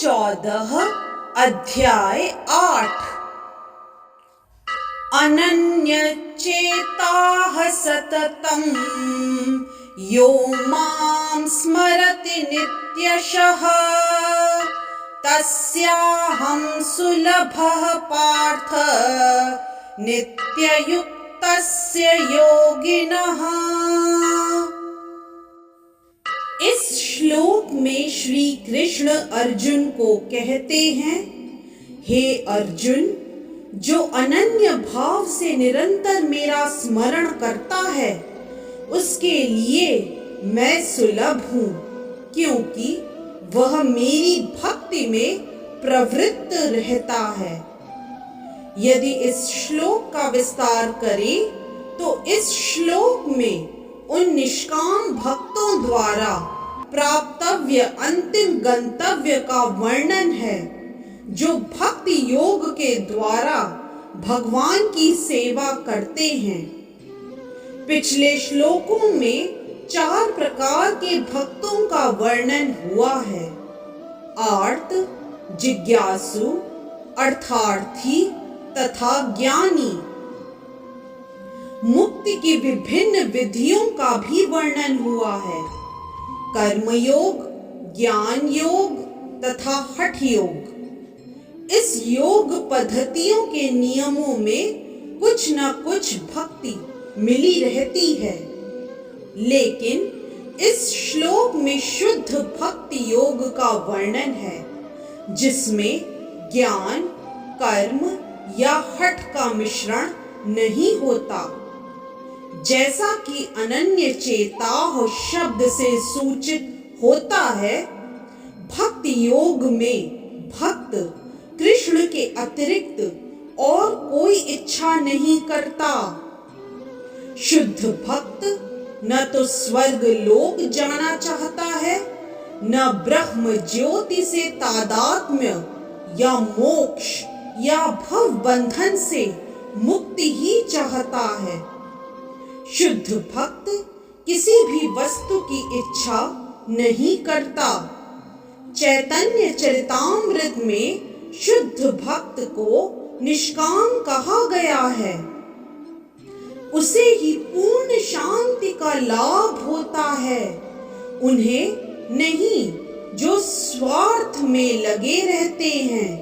14 अध्याय 8। अनन्यचेताः सततं यो मां स्मरति नित्यशः तस्याहं सुलभः पार्थ नित्ययुक्तस्य योगिनः। इस श्लोक में श्री कृष्ण अर्जुन को कहते हैं, हे अर्जुन, जो अनन्य भाव से निरंतर मेरा स्मरण करता है उसके लिए मैं सुलभ हूँ, क्योंकि वह मेरी भक्ति में प्रवृत्त रहता है। यदि इस श्लोक का विस्तार करें तो इस श्लोक में उन निष्काम भक्तों द्वारा प्राप्तव्य अंतिम गंतव्य का वर्णन है जो भक्ति योग के द्वारा भगवान की सेवा करते हैं। पिछले श्लोकों में 4 प्रकार के भक्तों का वर्णन हुआ है: आर्त, जिज्ञासु, अर्थार्थी तथा ज्ञानी। मुक्ति की विभिन्न विधियों का भी वर्णन हुआ है: कर्मयोग, ज्ञान योग तथा हठ योग। इस योग पद्धतियों के नियमों में कुछ न कुछ भक्ति मिली रहती है, लेकिन इस श्लोक में शुद्ध भक्ति योग का वर्णन है जिसमें ज्ञान, कर्म या हठ का मिश्रण नहीं होता। जैसा कि अनन्य चेताः शब्द से सूचित होता है, भक्ति योग में भक्त कृष्ण के अतिरिक्त और कोई इच्छा नहीं करता। शुद्ध भक्त न तो स्वर्ग लोक जाना चाहता है, न ब्रह्म ज्योति से तादात्म्य या मोक्ष या भव बंधन से मुक्ति ही चाहता है। शुद्ध भक्त किसी भी वस्तु की इच्छा नहीं करता। चैतन्य चरितामृत में शुद्ध भक्त को निष्काम कहा गया है। उसे ही पूर्ण शांति का लाभ होता है, उन्हें नहीं जो स्वार्थ में लगे रहते हैं।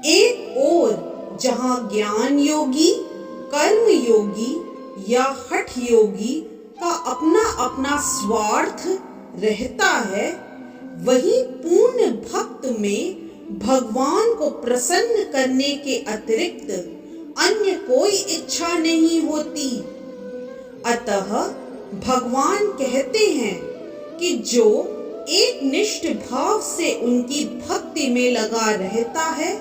एक ओर जहां ज्ञान योगी, कर्म योगी या हठ योगी का अपना अपना स्वार्थ रहता है, वहीं पूर्ण भक्त में भगवान को प्रसन्न करने के अतिरिक्त अन्य कोई इच्छा नहीं होती। अतः भगवान कहते हैं कि जो एक निष्ठ भाव से उनकी भक्ति में लगा रहता है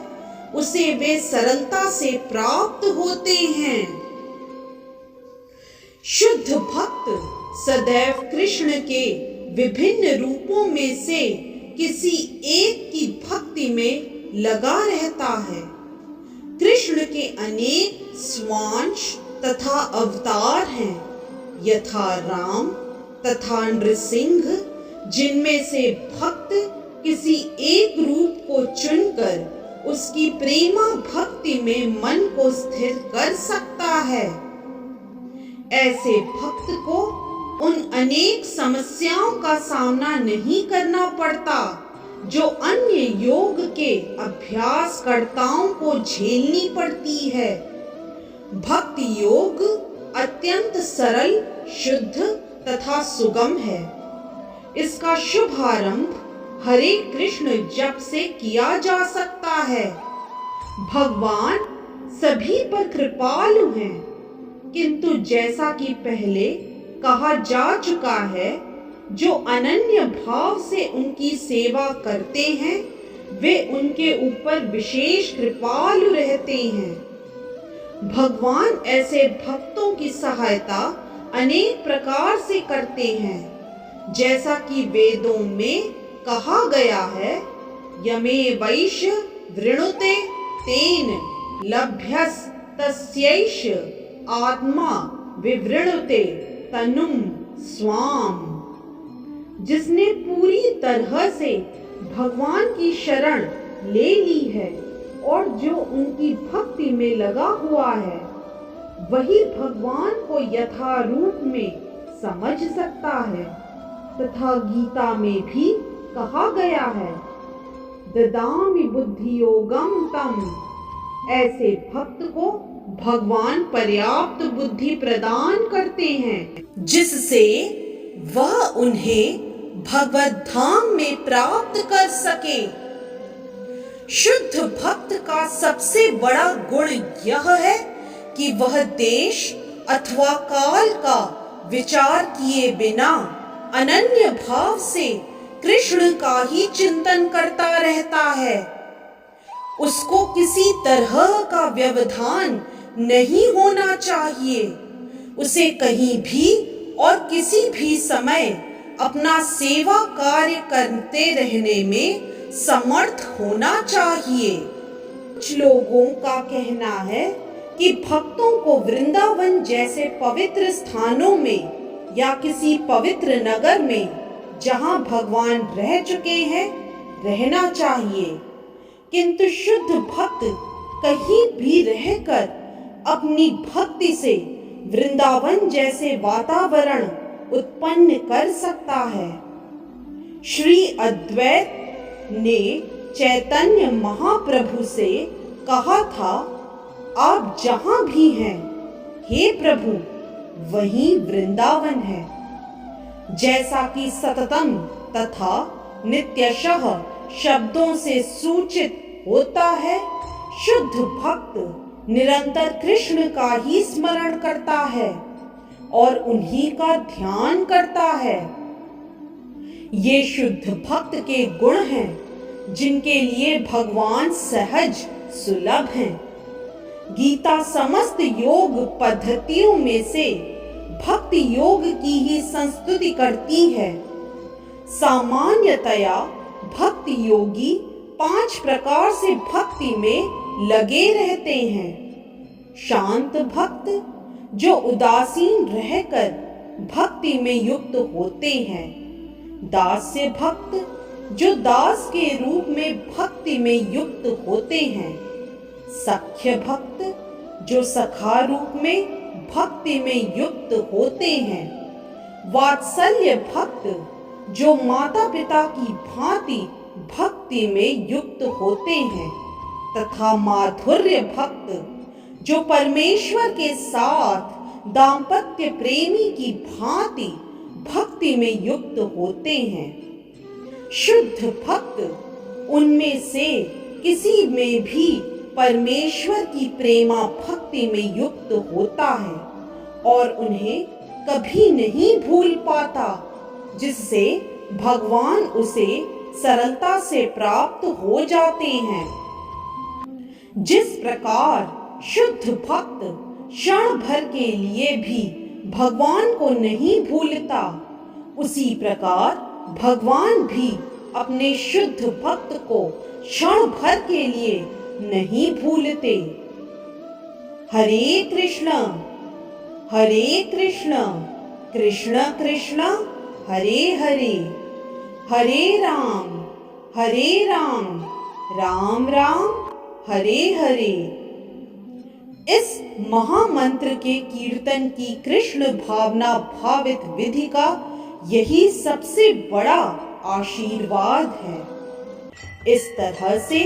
उसे वे सरलता से प्राप्त होते हैं। शुद्ध भक्त सदैव कृष्ण के विभिन्न रूपों में से किसी एक की भक्ति में लगा रहता है। कृष्ण के अनेक स्वांश तथा अवतार हैं, यथा राम तथा नृसिंह, जिनमें से भक्त किसी एक रूप को चुनकर उसकी प्रेमा भक्ति में मन को स्थिर कर सकता है। ऐसे भक्त को उन अनेक समस्याओं का सामना नहीं करना पड़ता जो अन्य योग के अभ्यासकर्ताओं को झेलनी पड़ती है। भक्ति योग अत्यंत सरल, शुद्ध तथा सुगम है। इसका शुभारंभ हरे कृष्ण जप से किया जा सकता है। भगवान सभी पर कृपालु हैं, किंतु जैसा कि पहले कहा जा चुका है, जो अनन्य भाव से उनकी सेवा करते हैं वे उनके ऊपर विशेष कृपालु रहते हैं। भगवान ऐसे भक्तों की सहायता अनेक प्रकार से करते हैं, जैसा कि वेदों में कहा गया है, यमे वैश वृणुते तेन लभ्यस तस्यैष आत्मा विवृणुते तनुम स्वाम। जिसने पूरी तरह से भगवान की शरण ले ली है और जो उनकी भक्ति में लगा हुआ है वही भगवान को यथारूप में समझ सकता है। तथा गीता में भी कहा गया है, ददामि बुद्धि योगम तम, ऐसे भक्त को भगवान पर्याप्त बुद्धि प्रदान करते हैं जिससे वह उन्हें भगवत धाम में प्राप्त कर सके। शुद्ध भक्त का सबसे बड़ा गुण यह है कि वह देश अथवा काल का विचार किए बिना अनन्य भाव से कृष्ण का ही चिंतन करता रहता है। उसको किसी तरह का व्यवधान नहीं होना चाहिए। उसे कहीं भी और किसी भी समय अपना सेवा कार्य करते रहने में समर्थ होना चाहिए। कुछ लोगों का कहना है कि भक्तों को वृंदावन जैसे पवित्र स्थानों में या किसी पवित्र नगर में जहां भगवान रह चुके हैं रहना चाहिए, किंतु शुद्ध भक्त कहीं भी रहकर अपनी भक्ति से वृंदावन जैसे वातावरण उत्पन्न कर सकता है। श्री अद्वैत ने चैतन्य महाप्रभु से कहा था, आप जहां भी हैं हे प्रभु वहीं वृंदावन है। जैसा कि सततम तथा नित्यशः शब्दों से सूचित होता है, शुद्ध भक्त निरंतर कृष्ण का ही स्मरण करता है और उन्हीं का ध्यान करता है। ये शुद्ध भक्त के गुण हैं जिनके लिए भगवान सहज सुलभ हैं। गीता समस्त योग पद्धतियों में से भक्ति योग की ही संस्तुति करती है। सामान्यतया भक्ति योगी 5 प्रकार से भक्ति में लगे रहते हैं। शांत भक्त जो उदासीन रहकर भक्ति में युक्त होते हैं। दास्य भक्त जो दास के रूप में भक्ति में युक्त होते हैं। सख्य भक्त जो सखा रूप में भक्ति में युक्त होते हैं। वात्सल्य भक्त जो माता पिता की भांति भक्ति में युक्त होते हैं तथा माधुर्य भक्त जो परमेश्वर के साथ दाम्पत्य प्रेमी की भांति भक्ति में युक्त होते हैं। शुद्ध भक्त उनमें से किसी में भी परमेश्वर की प्रेमा भक्ति में युक्त होता है और उन्हें कभी नहीं भूल पाता, जिससे भगवान उसे सरलता से प्राप्त हो जाते हैं। जिस प्रकार शुद्ध भक्त क्षण भर के लिए भी भगवान को नहीं भूलता, उसी प्रकार भगवान भी अपने शुद्ध भक्त को क्षण भर के लिए नहीं भूलते। हरे कृष्ण कृष्ण कृष्ण हरे हरे, हरे राम राम राम हरे हरे। इस महामंत्र के कीर्तन की कृष्ण भावना भावित विधि का यही सबसे बड़ा आशीर्वाद है। इस तरह से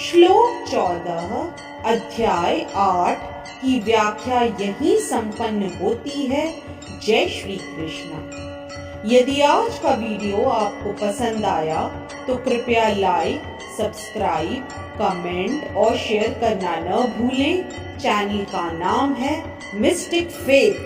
श्लोक 14 अध्याय 8 की व्याख्या यहीं संपन्न होती है। जय श्री कृष्ण। यदि आज का वीडियो आपको पसंद आया तो कृपया लाइक, सब्सक्राइब, कमेंट और शेयर करना न भूलें। चैनल का नाम है मिस्टिक फेथ।